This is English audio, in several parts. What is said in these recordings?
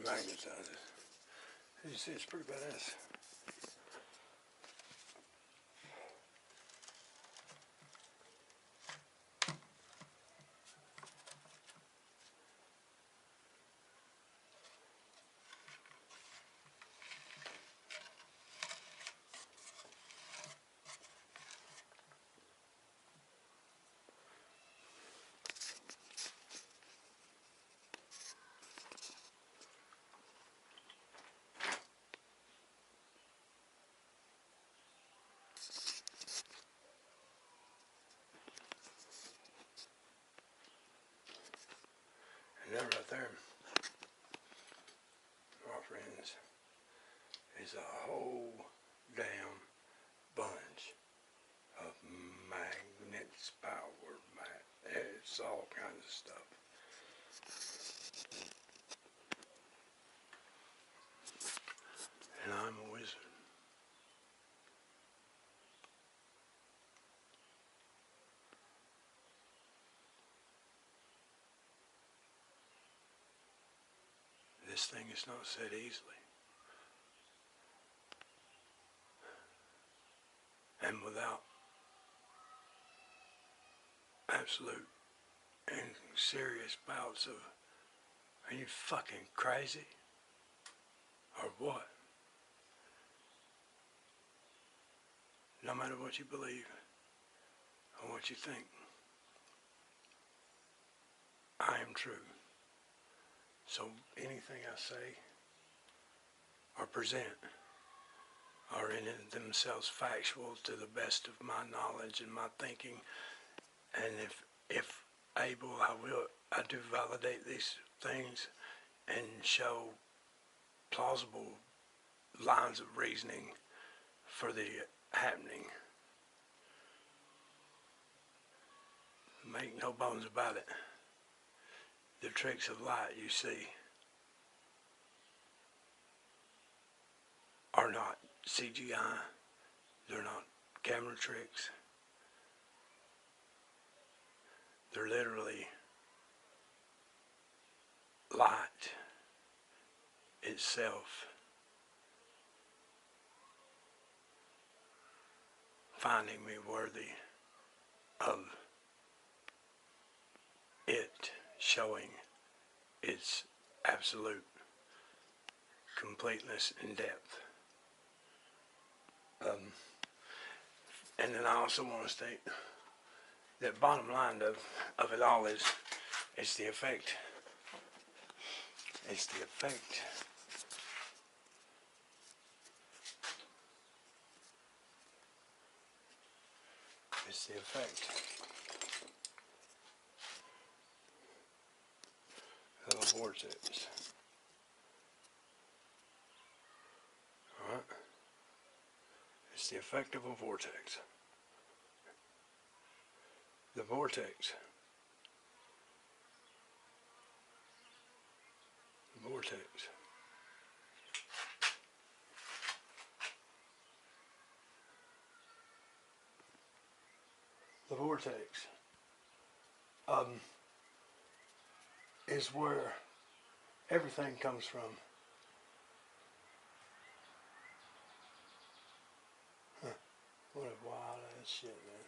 magnetizes. As you see, it's pretty badass. And that right there, my friends, is a whole damn bunch of magnets, power, it's all kinds of stuff. And I'm a wizard. This thing is not said easily. And without absolute and serious bouts of, are you fucking crazy? Or what? No matter what you believe or what you think, I am true. So anything I say or present are in themselves factual to the best of my knowledge and my thinking. And if able, I do validate these things and show plausible lines of reasoning for the happening. Make no bones about it. The tricks of light you see are not CGI. They're not camera tricks. They're literally light itself finding me worthy of it showing its absolute completeness and depth. And then I also want to state that bottom line of it all is it's the effect. It's the effect. It's the effect of a vortex. Alright? It's the effect of a vortex. The vortex. The vortex. The vortex is where everything comes from. Huh. What a wild ass shit, man.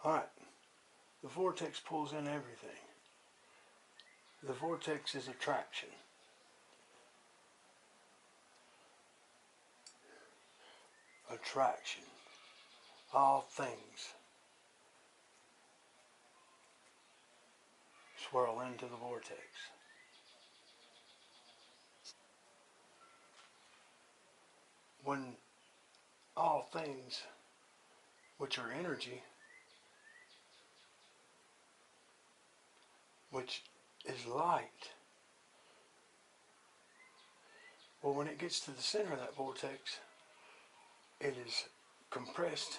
Alright, the vortex pulls in everything. The vortex is attraction. Attraction. All things swirl into the vortex. When all things, which are energy, which is light, well, when it gets to the center of that vortex, it is compressed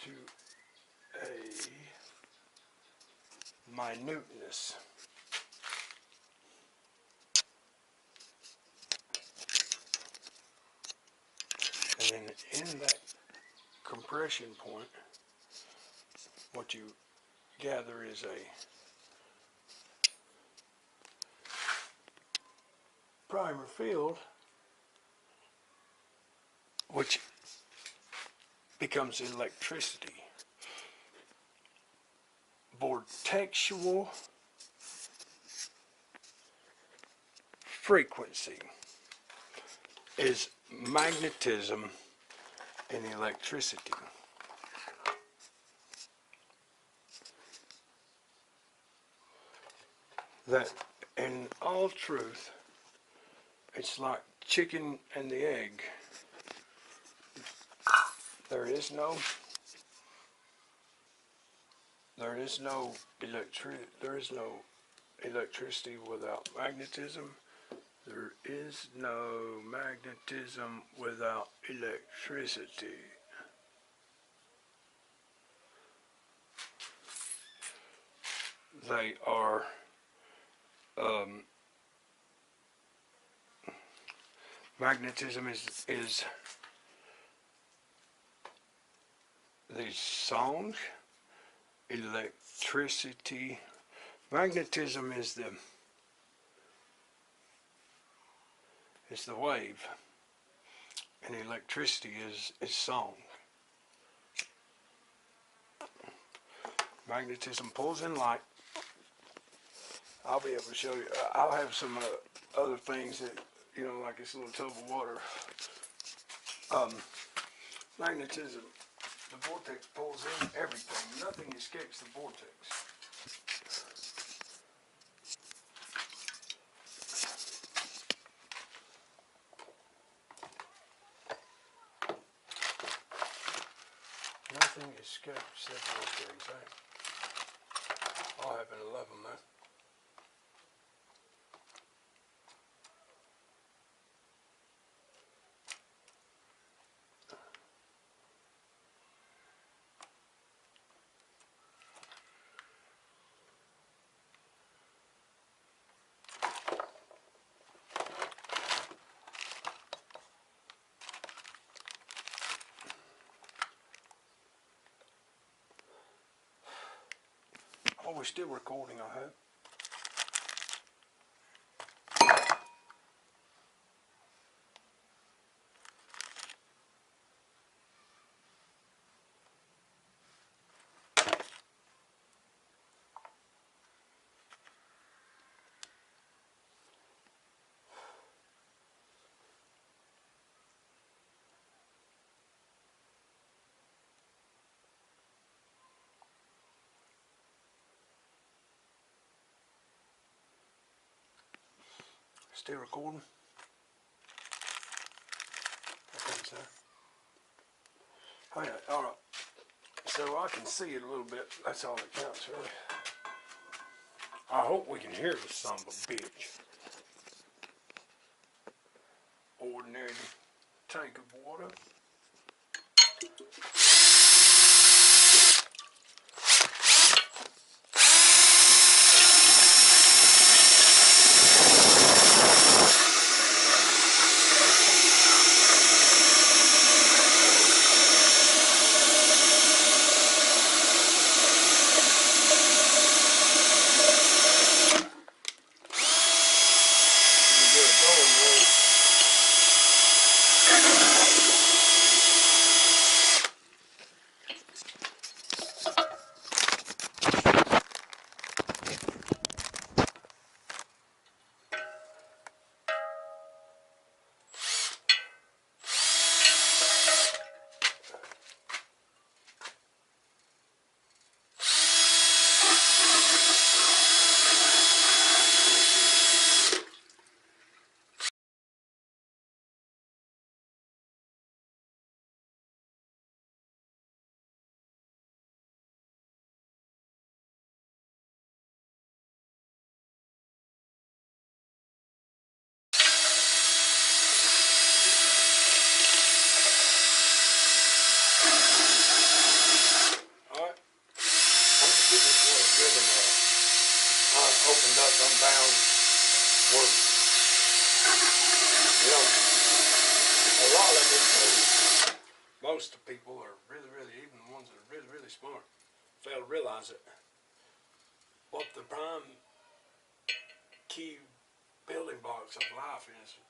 to a minuteness. then in that compression point, what you gather is a primer field, which becomes electricity. Vortexual frequency is magnetism and electricity. That, in all truth, it's like chicken and the egg. There is no electricity without magnetism. There is no magnetism without electricity. They are magnetism is the song. Electricity, magnetism is the wave, and electricity is song. Magnetism pulls in light. I'll be able to show you. I'll have some other things that, you know, like this little tub of water. Magnetism, the vortex pulls in everything. Nothing escapes the vortex. Nothing escapes the vortex, eh? I'll happen to love them, though. Oh, we're still recording, I hope. Still recording? I think so. Oh yeah, alright. So I can see it a little bit. That's all that counts, really. I hope we can hear the son of a bitch. Ordinary tank of water. Opened up, unbound work. You know, a lot let me tell you, most people are really, even the ones that are really, smart, fail to realize it. What the prime key building blocks of life is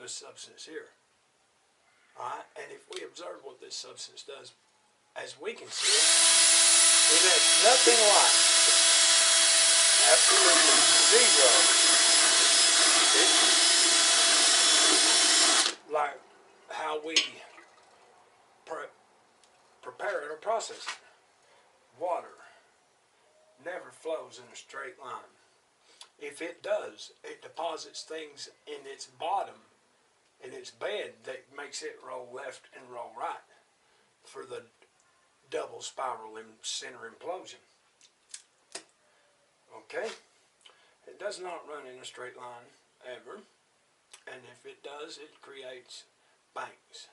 this substance here. Alright? And if we observe what this substance does, as we can see it has nothing like, absolutely zero, like how we prepare it or process it. Water never flows in a straight line. If it does, it deposits things in its bottom, in its bed, that makes it roll left and roll right for the double spiral and center implosion. Okay? It does not run in a straight line ever, and if it does, it creates banks.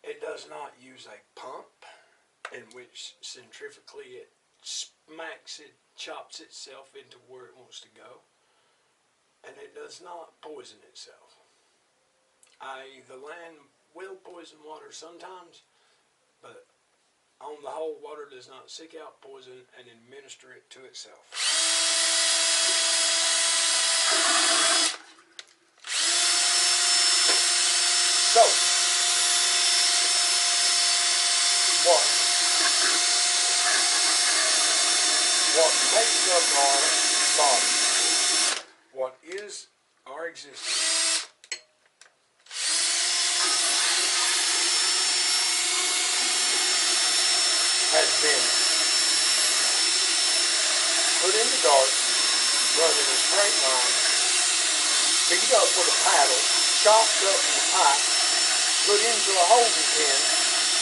It does not use a pump in which centrifugally it smacks it, chops itself into where it wants to go, and it does not poison itself. I.e., the land will poison water sometimes, but on the whole, water does not seek out poison and administer it to itself. So, what makes up our body, what is our existence, has been put in the dark, run in a straight line, beat up with a paddle, chopped up in a pipe, put into a holding pen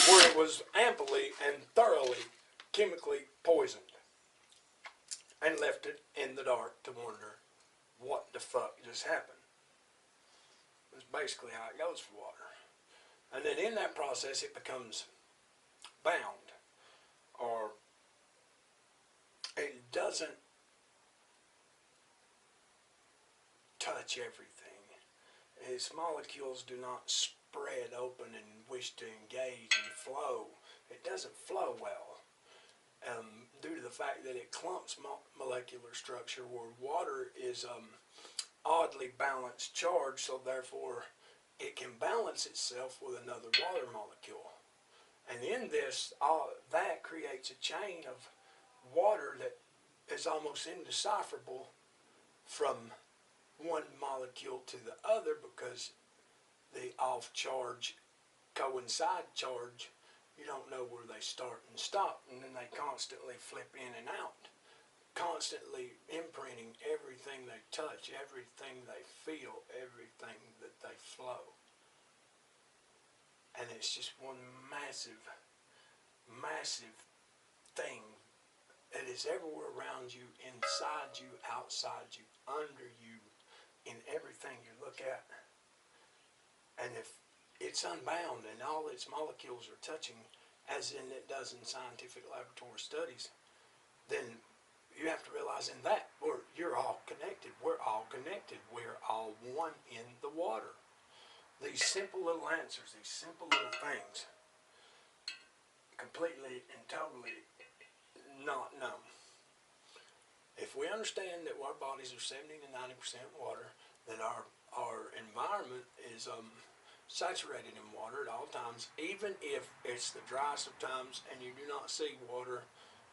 where it was amply and thoroughly chemically poisoned, and left it in the dark to wonder what the fuck just happened. That's basically how it goes for water. And then in that process it becomes bound, or it doesn't touch everything. Its molecules do not spread open and wish to engage and flow. It doesn't flow well. Due to the fact that it clumps molecular structure, where water is oddly balanced charge, so therefore it can balance itself with another water molecule. And in this, that creates a chain of water that is almost indecipherable from one molecule to the other, because the off charge coincide charge, you don't know where they start and stop, and then they constantly flip in and out, constantly imprinting everything they touch, everything they feel, everything that they flow. And it's just one massive, massive thing that is everywhere around you, inside you, outside you, under you, in everything you look at. And if it's unbound and all its molecules are touching, as in it does in scientific laboratory studies, then you have to realize in that you're all connected. We're all connected. We're all one in the water. These simple little answers, these simple little things, completely and totally not known. If we understand that our bodies are 70 to 90% water, that our environment is saturated in water at all times, even if it's the driest of times and you do not see water,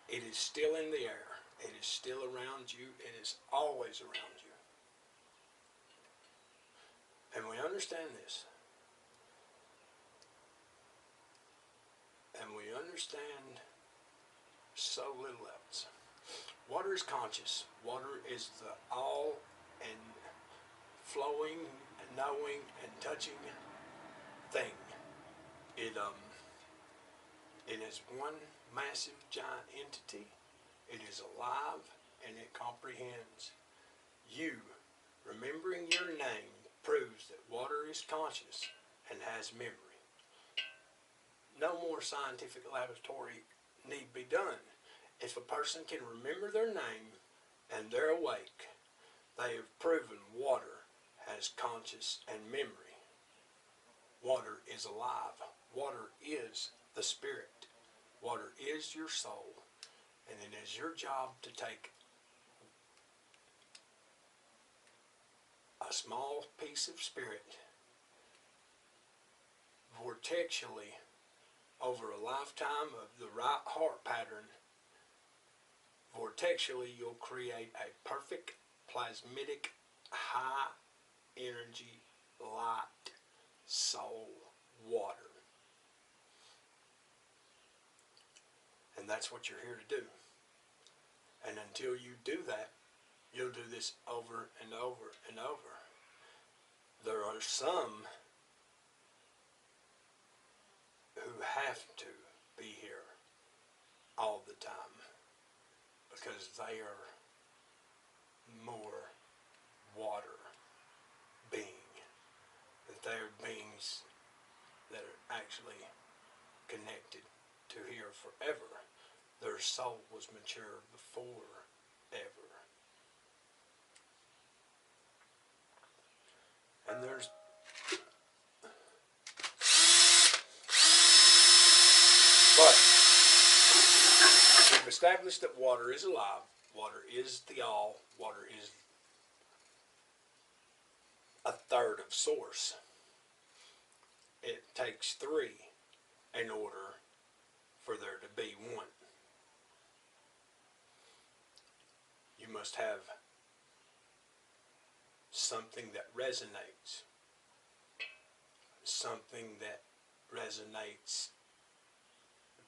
it is still in the air. It is still around you. It is always around you. And we understand this. And we understand so little else. Water is conscious. Water is the all and flowing and knowing and touching thing. It is one massive giant entity. It is alive and it comprehends. You remembering your name proves that water is conscious and has memory. No more scientific laboratory need be done. If a person can remember their name and they're awake, they have proven water has conscience and memory. Water is alive. Water is the spirit. Water is your soul. And it is your job to take a small piece of spirit, vortexually, over a lifetime of the right heart pattern, vortexually you'll create a perfect plasmidic high energy light soul water. And that's what you're here to do. And until you do that, you'll do this over and over and over. There are some who have to be here all the time because they are more water being. That they are beings that are actually connected to here forever. Their soul was mature before ever. And there's but we've established that water is alive, water is the all, water is a third of source. It takes three in order for there to be one. You must have something that resonates, something that resonates,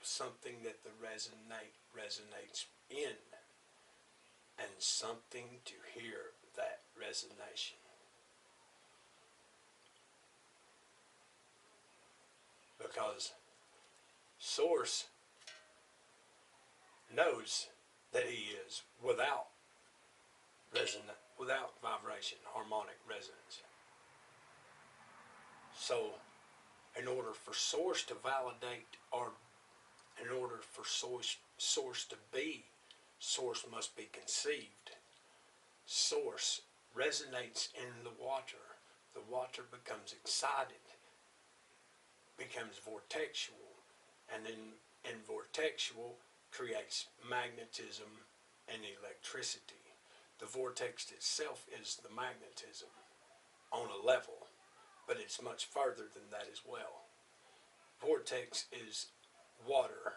something that the resonates in, and something to hear that resonation. Because Source knows that he is without vibration, harmonic resonance. So, in order for Source to validate, or in order for Source to be, Source must be conceived. Source resonates in the water. The water becomes excited, becomes vortexual, and in vortexual creates magnetism and electricity. The vortex itself is the magnetism on a level, but it's much further than that as well. Vortex is water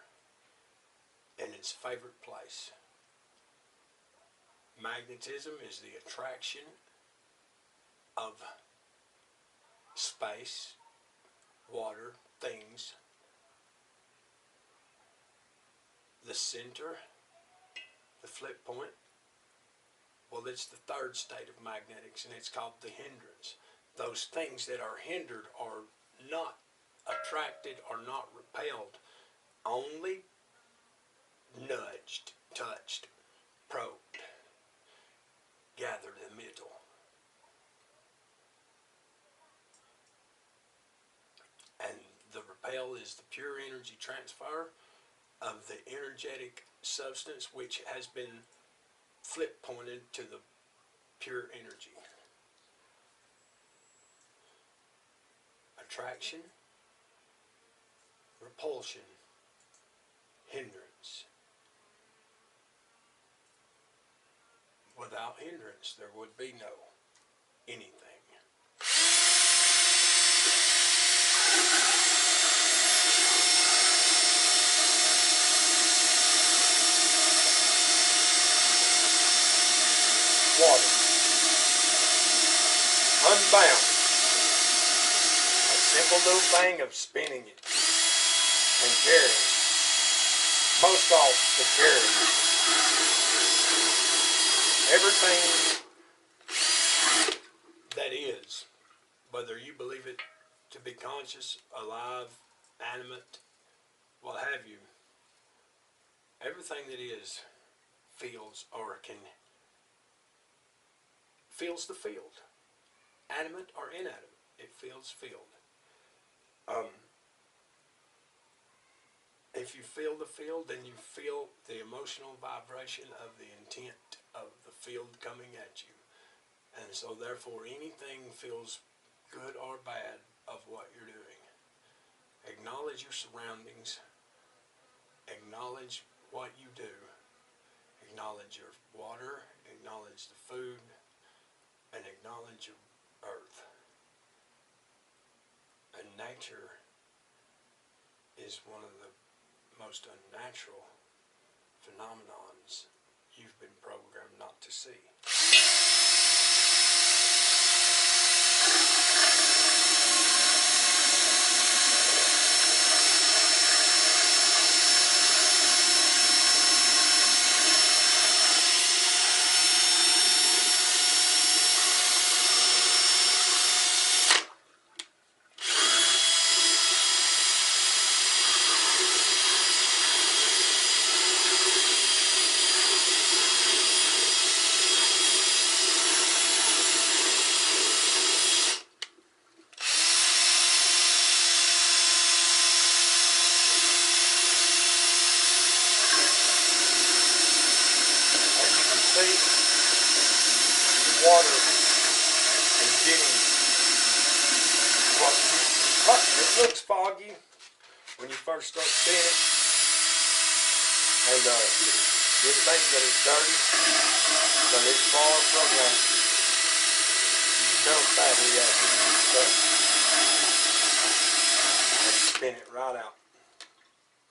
in its favorite place. Magnetism is the attraction of space, water, things. The center, the flip point, well, it's the third state of magnetics, and it's called the hindrance. Those things that are hindered are not attracted or not repelled, only nudged, touched, probed, gathered in the middle. And the repel is the pure energy transfer of the energetic substance which has been flip pointed to the pure energy. Attraction, repulsion, hindrance. Without hindrance, there would be no anything. Water, unbound, a simple little thing of spinning it and carrying, most off to carry everything that is, whether you believe it to be conscious, alive, animate, what have you, everything that is feels or feels the field. Animate or inanimate, it feels field. If you feel the field, then you feel the emotional vibration of the intent of the field coming at you. And so therefore anything feels good or bad of what you're doing. Acknowledge your surroundings. Acknowledge what you do. Acknowledge your water. Acknowledge the food. And acknowledge your earth. And nature is one of the most unnatural phenomenons you've been programmed not to see. See, the water is getting it looks foggy when you first start seeing it, and you think that it's dirty, but it's far from that. You dump battery acid and stuff and spin it right out,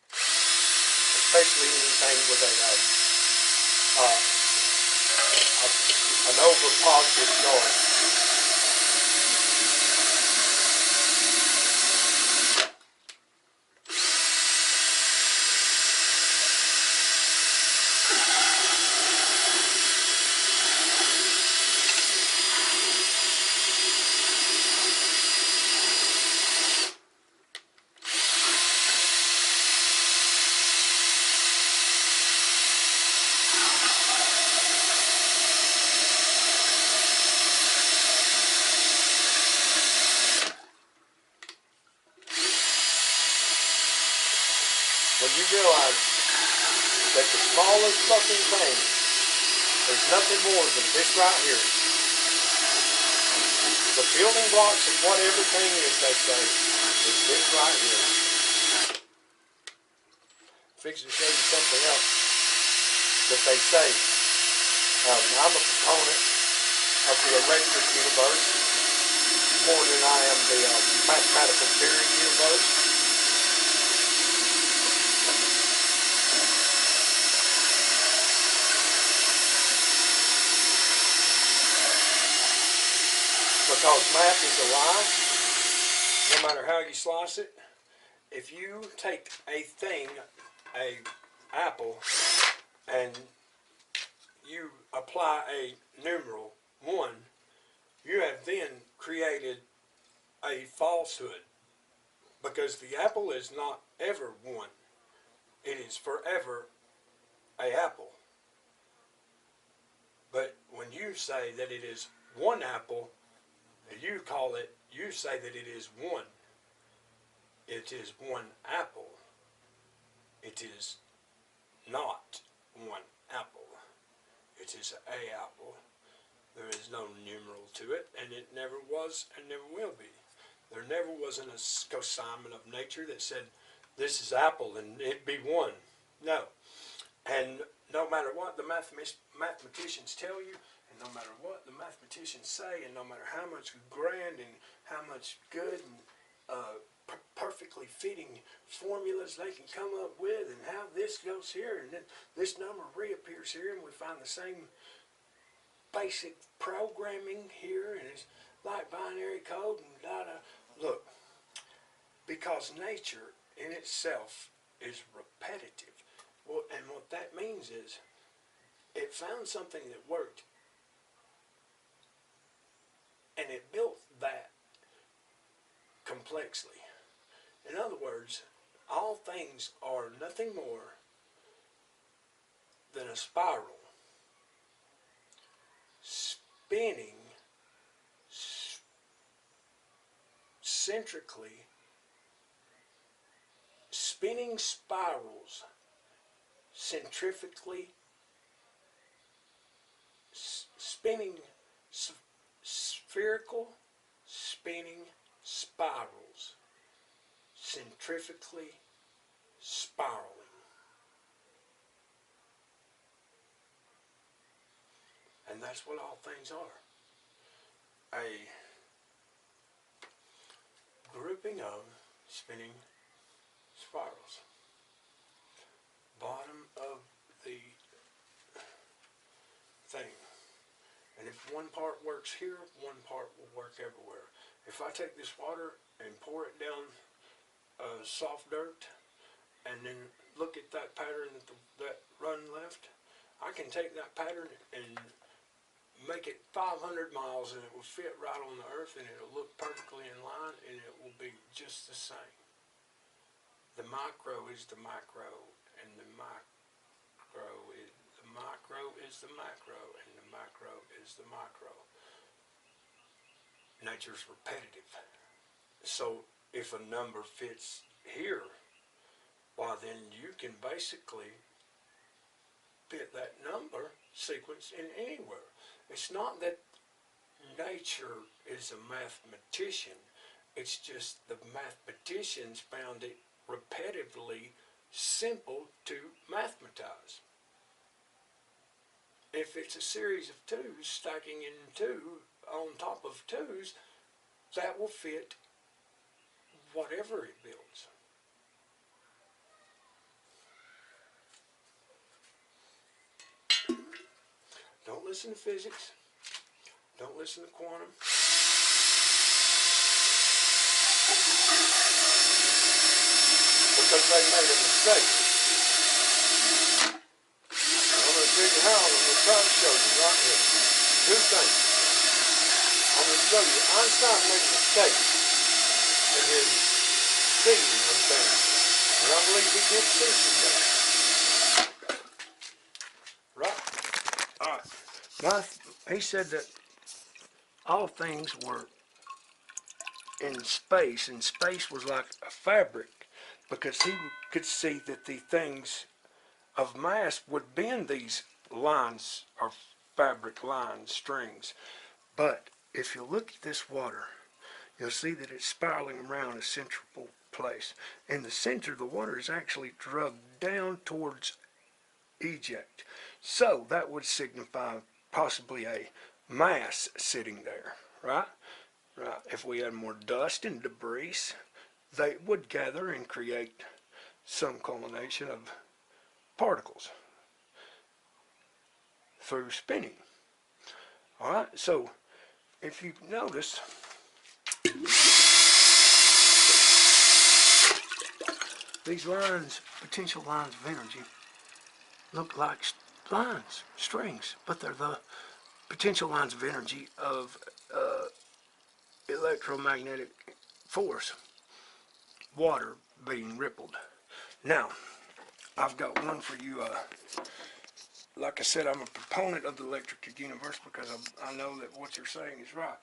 especially anything with an over positive charge. When you realize that the smallest fucking thing is nothing more than this right here. The building blocks of what everything is, they say, is this right here. Fix to show you something else that they say. I'm a proponent of the electric universe more than I am the mathematical theory universe. Because math is a lie, no matter how you slice it. If you take a thing, a apple, and you apply a numeral 1, you have then created a falsehood. Because the apple is not ever 1. It is forever an apple. But when you say that it is 1 apple, you say that it is 1. It is 1 apple. It is not 1 apple. It is a apple. There is no numeral to it, and it never was and never will be. There never was an assignment of nature that said, this is apple and it'd be 1. No. And no matter what the mathematicians tell you, and no matter what the mathematicians say, and no matter how much grand and how much good and perfectly fitting formulas they can come up with, and how this goes here, and then this number reappears here, and we find the same basic programming here, and it's like binary code and da-da. Look, because nature in itself is repetitive. Well, and what that means is it found something that worked, and it built that complexly. In other words, all things are nothing more than a spiral spinning centrically, spinning spirals centrifugally, spinning spherical spinning spirals centrifugally spiraling. And that's what all things are. A grouping of spinning spirals. Bottom of the thing. And if one part works here, one part will work everywhere. If I take this water and pour it down soft dirt, and then look at that pattern that run left, I can take that pattern and make it 500 miles and it will fit right on the earth and it'll look perfectly in line and it will be just the same. The micro is the macro and the macro is the micro is the macro and the macro is the micro. Nature's repetitive. So if a number fits here, well then you can basically fit that number sequence in anywhere. It's not that nature is a mathematician, it's just the mathematicians found it repetitively simple to mathematize. If it's a series of twos stacking in two on top of twos, that will fit whatever it builds. Don't listen to physics. Don't listen to quantum. Because they made a mistake. And I'm going to tell you how, and I'm going to try to show you right here. Two things. I'm going to show you Einstein made a mistake in his seeing of things. And I believe he did see some things. Right? Alright. He said that all things were in space, and space was like a fabric, because he could see that the things of mass would bend these lines, or fabric lines, strings. But if you look at this water, you'll see that it's spiraling around a central place. In the center, the water is actually drugged down towards eject. So that would signify possibly a mass sitting there, right? Right. If we had more dust and debris, they would gather and create some culmination of particles through spinning. All right. So if you notice, these lines, potential lines of energy, look like lines, strings, but they're the potential lines of energy of electromagnetic force, water being rippled. Now, I've got one for you. Like I said, I'm a proponent of the electric universe because I know that what you're saying is right.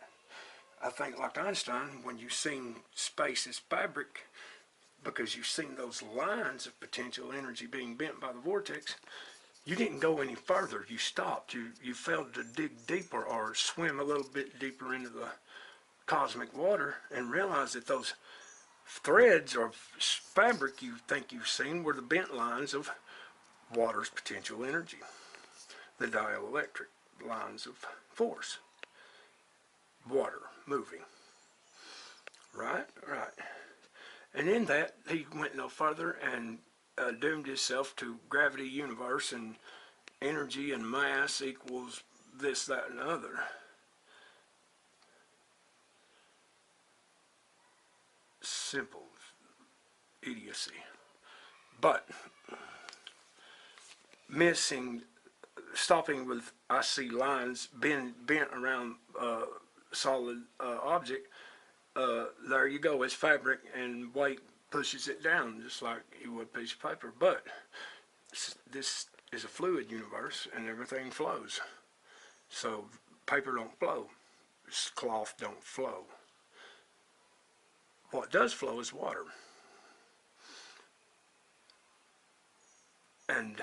I think, like Einstein, when you've seen space as fabric, because you've seen those lines of potential energy being bent by the vortex, you didn't go any further. You stopped. You failed to dig deeper or swim a little bit deeper into the cosmic water and realize that those threads or fabric you think you've seen were the bent lines of water's potential energy, the dielectric lines of force, water moving. Right? Right. And in that, he went no further and doomed himself to gravity universe and energy and mass equals this, that, and the other. Simple idiocy. But stopping with I see lines bent around solid object, there you go, it's fabric and weight pushes it down just like you would a piece of paper. But this is a fluid universe and everything flows. So paper don't flow, cloth don't flow. What does flow is water. And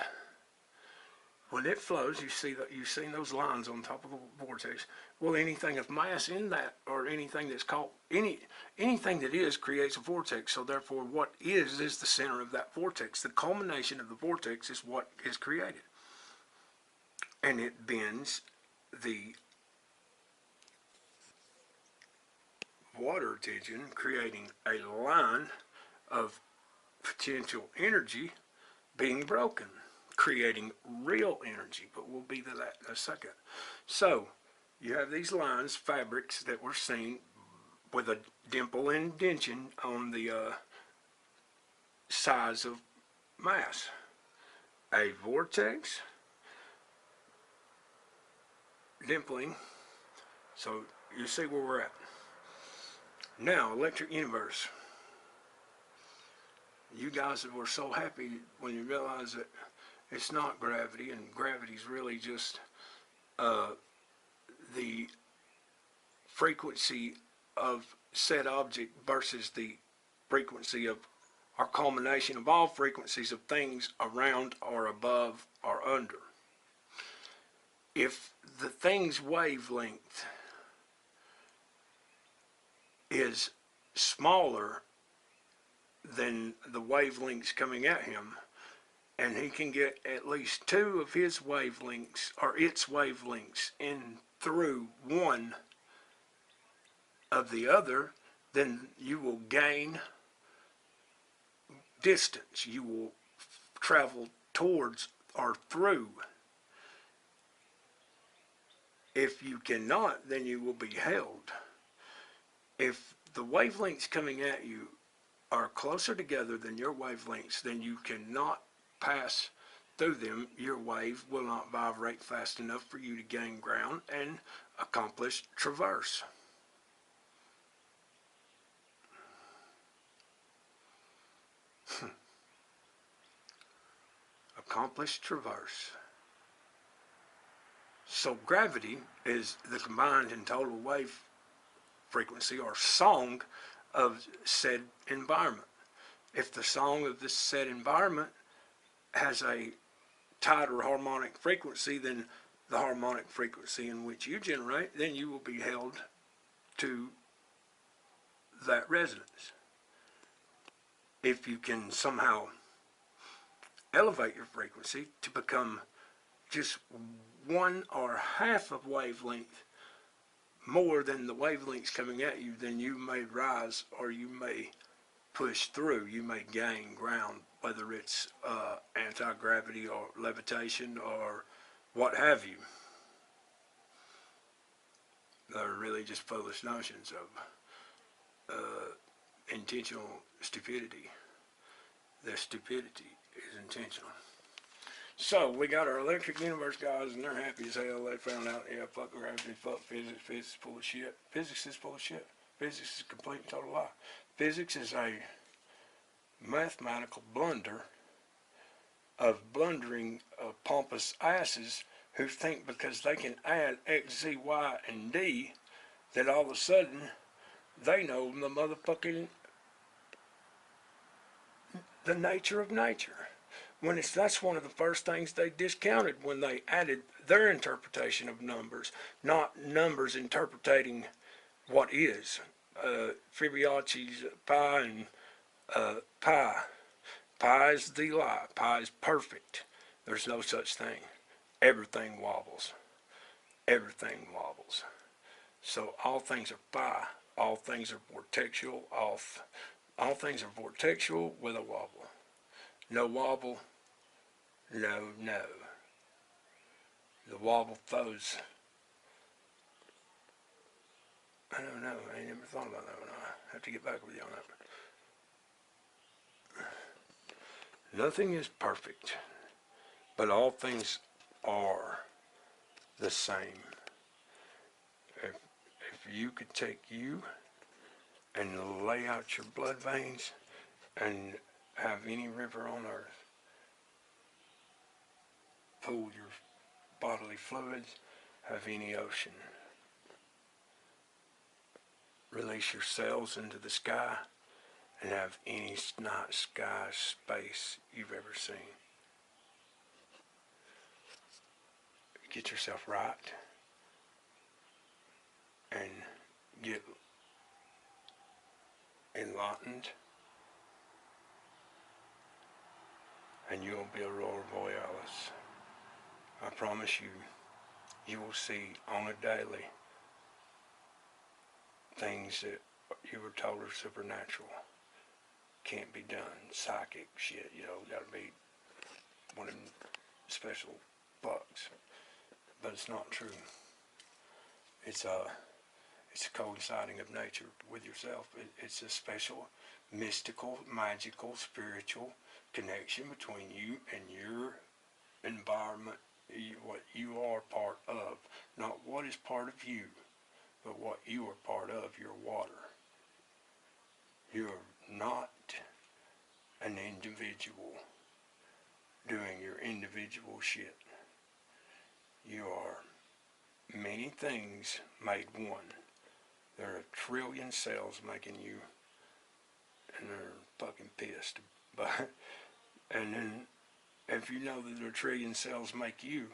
when it flows, you see that you've seen those lines on top of the vortex. Well, anything of mass in that, or anything that's caught, anything that is creates a vortex. So therefore, what is the center of that vortex. The culmination of the vortex is what is created, and it bends the water tension, creating a line of potential energy being broken, creating real energy, but we'll be to that in a second. So you have these lines, fabrics that we're seeing with a dimple indentation on the size of mass. A vortex, dimpling, so you see where we're at. Now, electric universe. You guys were so happy when you realized that it's not gravity, and gravity's really just the frequency of said object versus the frequency of our culmination of all frequencies of things around or above or under. If the thing's wavelength is smaller than the wavelengths coming at him, and he can get at least two of his wavelengths or its wavelengths in through one of the other, then you will gain distance. You will travel towards or through. If you cannot, then you will be held. If the wavelengths coming at you are closer together than your wavelengths, then you cannot pass through them. Your wave will not vibrate fast enough for you to gain ground and accomplish traverse. Accomplish traverse. So gravity is the combined and total wave frequency or song of said environment. If the song of this said environment has a tighter harmonic frequency than the harmonic frequency in which you generate, then you will be held to that resonance. If you can somehow elevate your frequency to become just one or half of wavelength more than the wavelengths coming at you, then you may rise or you may push through. You may gain ground, whether it's anti-gravity or levitation or what have you. They're really just foolish notions of intentional stupidity. Their stupidity is intentional. So, we got our electric universe guys, and they're happy as hell. They found out, yeah, fuck gravity, fuck physics. Physics is full of shit. Physics is full of shit. Physics is a complete and total lie. Physics is a mathematical blunder of blundering pompous asses who think because they can add X, Z, Y, and D that all of a sudden they know the motherfucking the nature of nature. When that's one of the first things they discounted when they added their interpretation of numbers, not numbers interpreting what is. Fibonacci's pi and pi. Pi is the lie. Pi is perfect. There's no such thing. Everything wobbles. Everything wobbles. So all things are pi. All things are vortexual. All things are vortexual with a wobble. No wobble, no. The wobble throws. I don't know. I ain't never thought about that one. I have to get back with you on that. Nothing is perfect, but all things are the same. If you could take you and lay out your blood veins and have any river on earth pool your bodily fluids, have any ocean, release your cells into the sky, and have any night sky space you've ever seen. get yourself right and get enlightened, and you'll be a aurora borealis. I promise you, you will see on a daily things that you were told are supernatural. Can't be done. Psychic shit, gotta be one of them special bucks. But it's not true. It's a coinciding of nature with yourself. It's a special, mystical, magical, spiritual connection between you and your environment, what you are part of. Not what is part of you, but what you are part of, your water. You're not an individual doing your individual shit. You are many things made one. There are 1 trillion cells making you, and they're fucking pissed. But and then if you know that there are 1 trillion cells make you,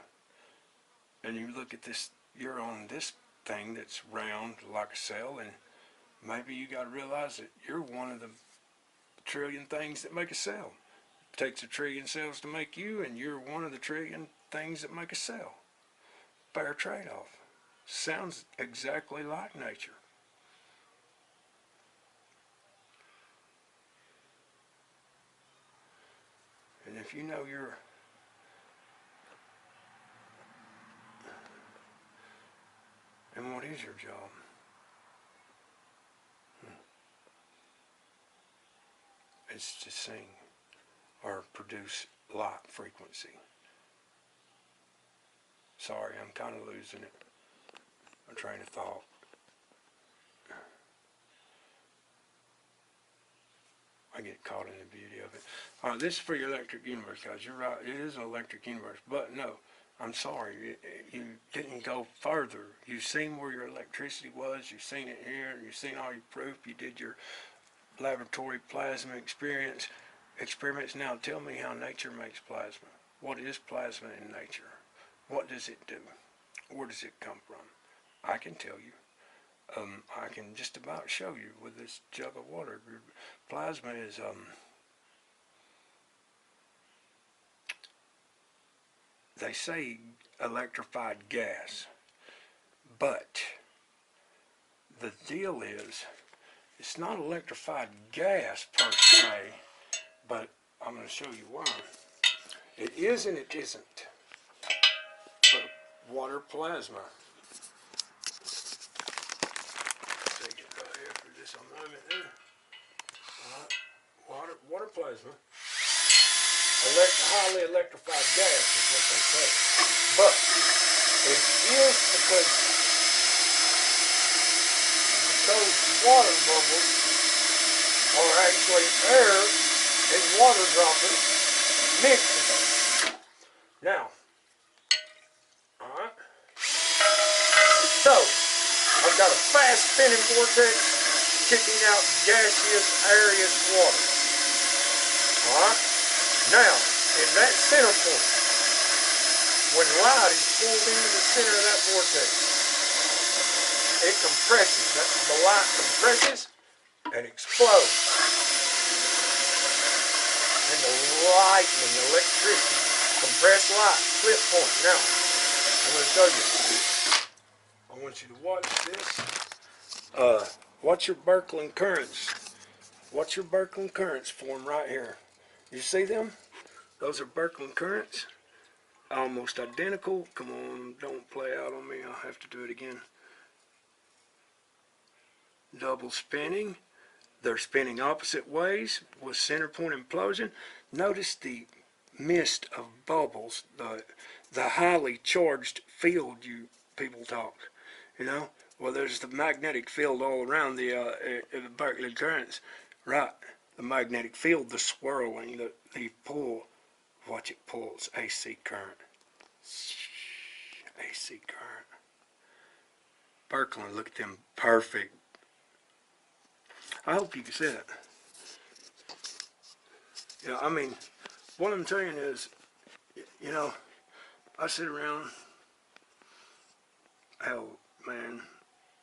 and you look at this, you're on this thing that's round like a cell, and maybe you got to realize that you're one of the 1 trillion things that make a cell. It takes 1 trillion cells to make you, and you're one of the 1 trillion things that make a cell. Fair trade-off. Sounds exactly like nature. And if you know you're and what is your job? It's to sing or produce light frequency. Sorry, I'm kind of losing it. A train of thought. I get caught in the beauty of it. All right, this is for your electric universe, guys. You're right. It is an electric universe. But no, I'm sorry. You didn't go further. You've seen where your electricity was. You've seen it here. You've seen all your proof. You did your laboratory plasma experiments. Now tell me how nature makes plasma. What is plasma in nature? What does it do? Where does it come from? I can tell you. I can just about show you with this jug of water. Plasma is they say electrified gas, but the deal is it's not electrified gas per se, but I'm going to show you why. It is and it isn't. But water plasma. Take it right here for just a moment there. Water plasma. Highly electrified gas is what they say. But it is because those water bubbles are actually air and water droplets mixed together. Now, alright. So, I've got a fast spinning vortex kicking out gaseous, airless water. Alright? Now, in that center point, when light is pulled into the center of that vortex, it compresses. The light compresses and explodes. And the lightning, electricity, compressed light, flip point. Now, I'm going to show you. I want you to watch this. Watch your Birkeland currents. Watch your Birkeland currents form right here. You see them? Those are Birkeland currents. Almost identical. Come on, don't play out on me. I'll have to do it again. Double spinning. They're spinning opposite ways with center point implosion. Notice the mist of bubbles, the highly charged field you people talk. You know? Well, there's the magnetic field all around the Birkeland currents. Right. The magnetic field, the swirling, the pull. Watch it pull. It's AC current. AC current. Birkeland, look at them. Perfect. I hope you can see it. Yeah, I mean, what I'm saying is, you know, I sit around hell, man,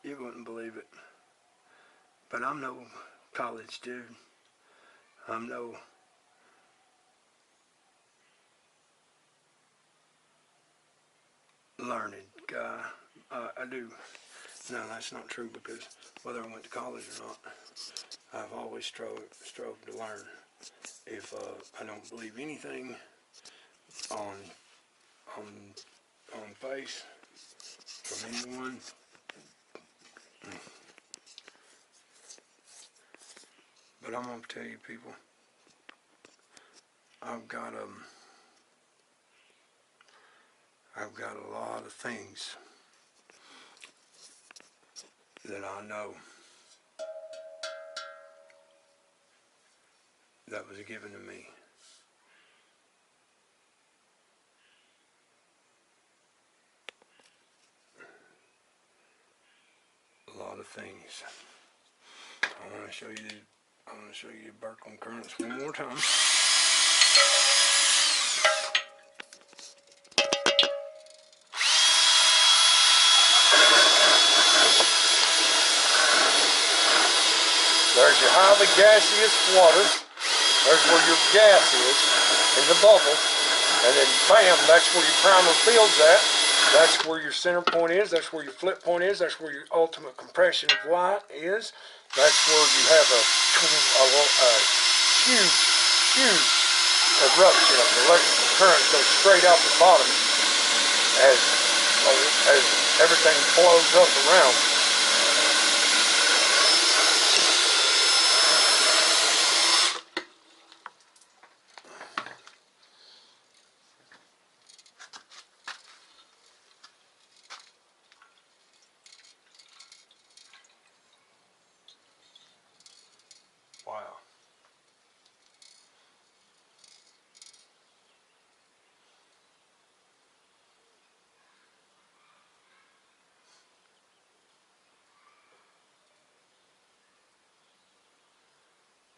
you wouldn't believe it. But I'm no college dude. I'm no learned guy. I do. No, that's not true, because whether I went to college or not, I've always strove to learn. If I don't believe anything on on on face from anyone, but I'm gonna tell you, people, I've got a lot of things that I know that was given to me. A lot of things. I want to show you the Birkeland currents one more time. There's your highly gaseous water. There's where your gas is in the bubble. And then bam, that's where your primer fills at. That's where your center point is. That's where your flip point is. That's where your ultimate compression of light is. That's where you have a huge eruption of electrical current goes straight out the bottom as everything flows up around. Wow.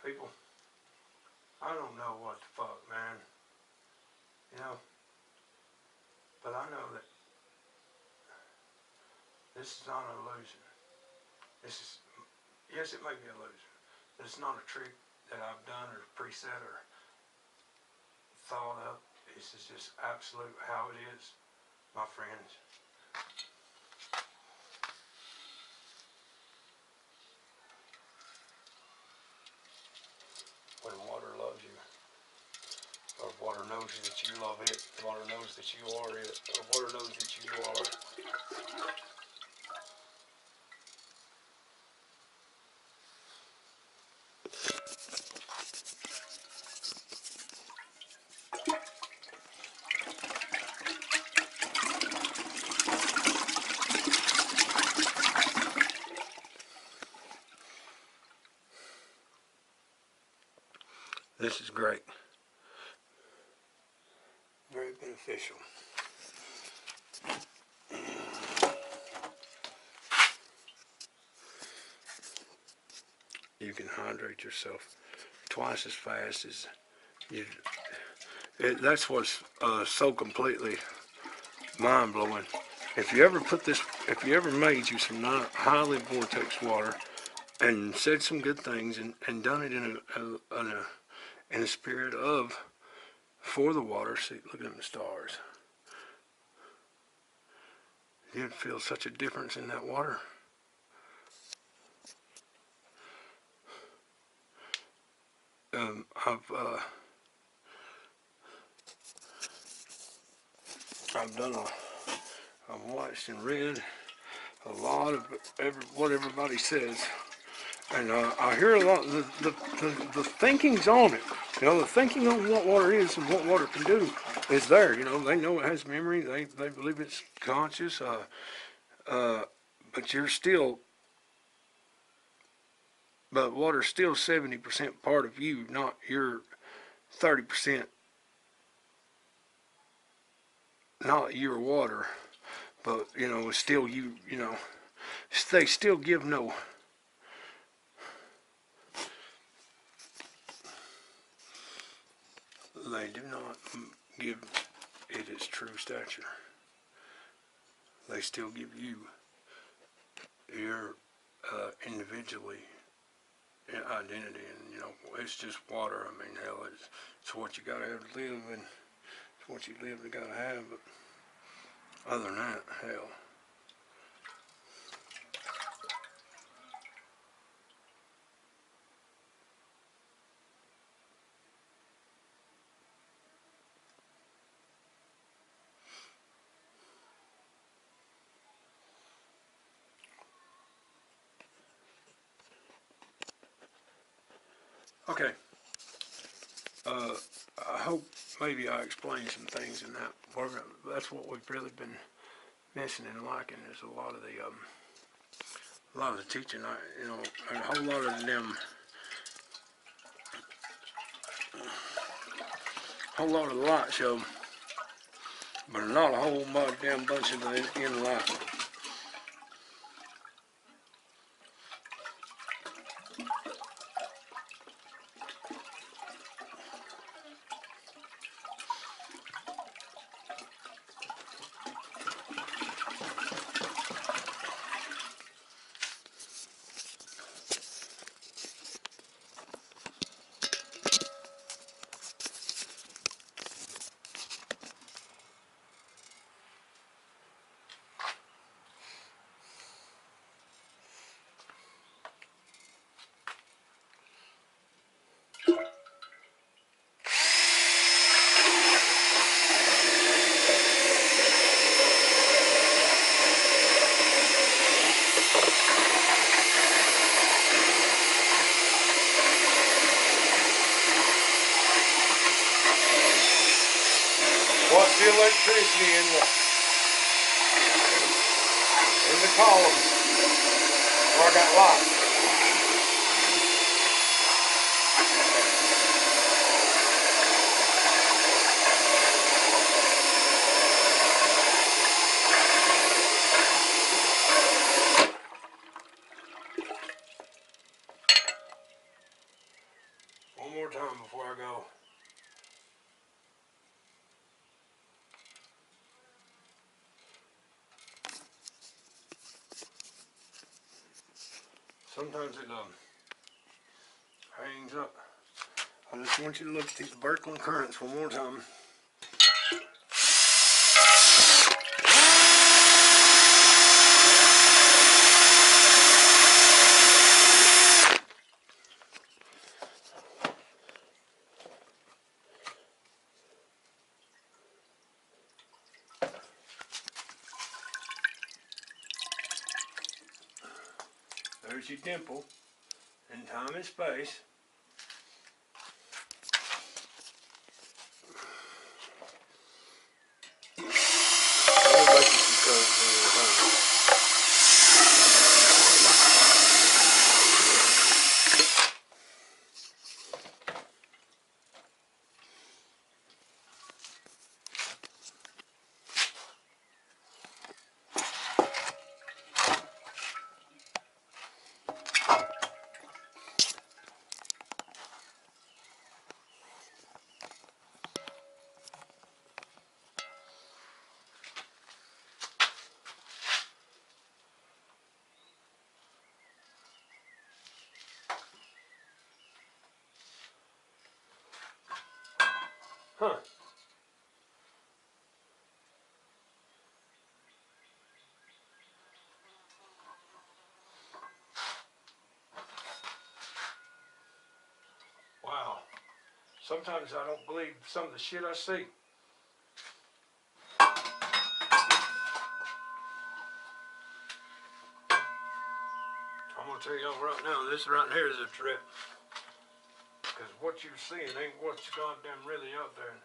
People, I don't know what the fuck, man. You know, but I know that this is not an illusion. This is, yes, it may be an illusion, but it's not a trick that I've done or preset or thought up. This is just absolute how it is, my friends. When water loves you, or water knows that you love it, water knows that you are it, or water knows that you are. This is great. Very beneficial. You can hydrate yourself twice as fast as you. That's what's so completely mind-blowing. If you ever made you some highly vortex water and said some good things and done it in a spirit of for the water, see, looking at the stars, you'd feel such a difference in that water. I've watched and read a lot of what everybody says, and I hear a lot. The thinking's on it. You know, the thinking on what water is and what water can do is there. You know, they know it has memory. They believe it's conscious. But but water's still 70% part of you, not your 30%. Not your water, but you know, it's still you. You know, they still give no. They do not give it its true stature. they still give you your individually identity, and you know, it's just water. I mean, hell, it's what you gotta have to live, and it's what you live to gotta have. But other than that, hell. Okay. I hope maybe I explained some things in that program. That's what we've really been missing and lacking is a lot of the teaching. You know, a whole lot of them, whole lot of the light show, but not a whole damn bunch of the in light. What's the electricity in the column where I got lights? One more time before I go. Sometimes it hangs up. I just want you to look at these Birkeland currents one more time. There's your dimple in time and space. Huh. Wow. Sometimes I don't believe some of the shit I see. I'm gonna tell y'all right now, this right here is a trip. Because what you're seeing ain't what's goddamn really out there.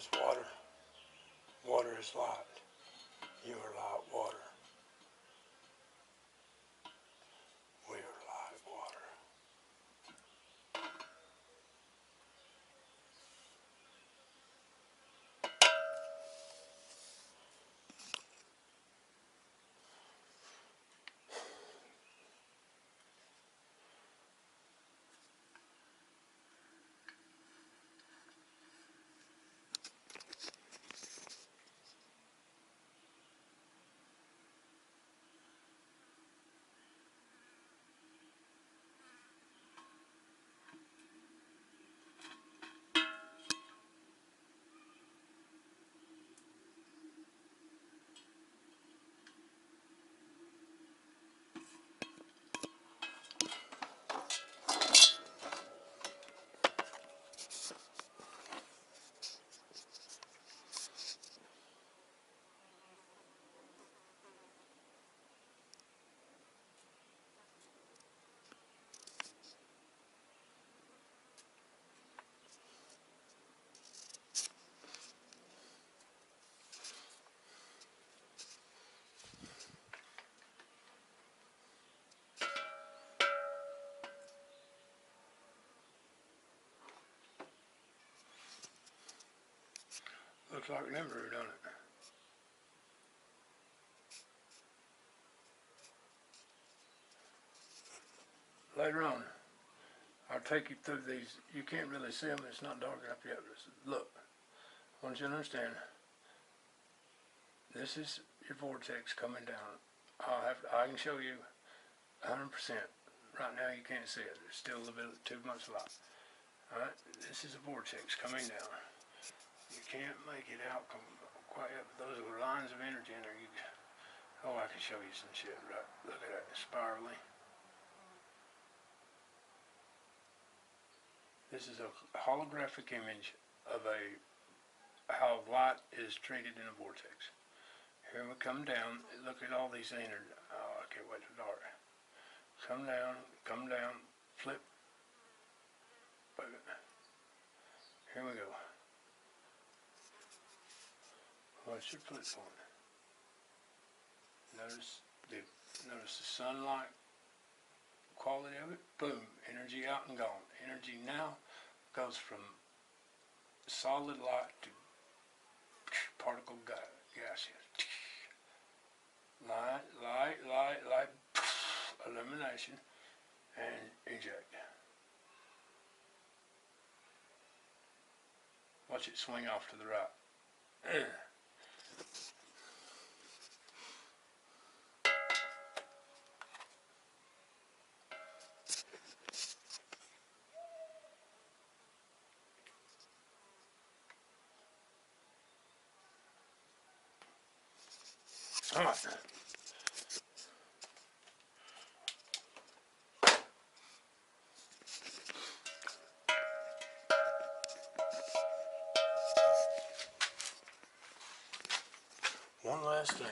is water. Water is light. You are light water. We are light water. Looks like an embryo, don't it? Later on, I'll take you through these. You can't really see them. It's not dark enough yet. Look, I want you to understand. This is your vortex coming down. I can show you 100%. Right now you can't see it. There's still a little bit too much light. Alright, this is a vortex coming down. You can't make it out quite yet, but those are lines of energy in there. Oh, I can show you some shit, right? Look at that, spiraling. This is a holographic image of how light is treated in a vortex. Here we come down, look at all these energy. Oh, I can't wait for dark. Come down, flip. Here we go. What's your flip point? Notice the sunlight quality of it. Boom, energy out and gone. Energy now goes from solid light to particle gaseous. Light, illumination, and eject. Watch it swing off to the right. All right. One last thing.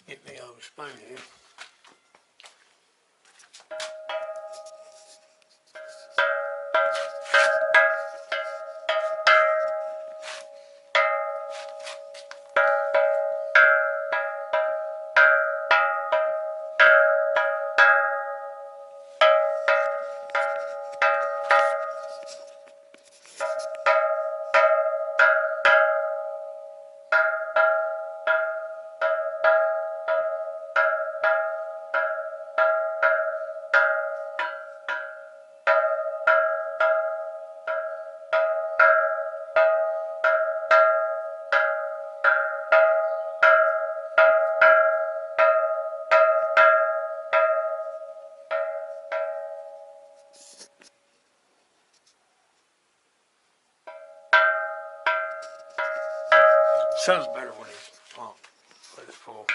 Get me over spoon here. Sounds better when it's pumped. Let it full.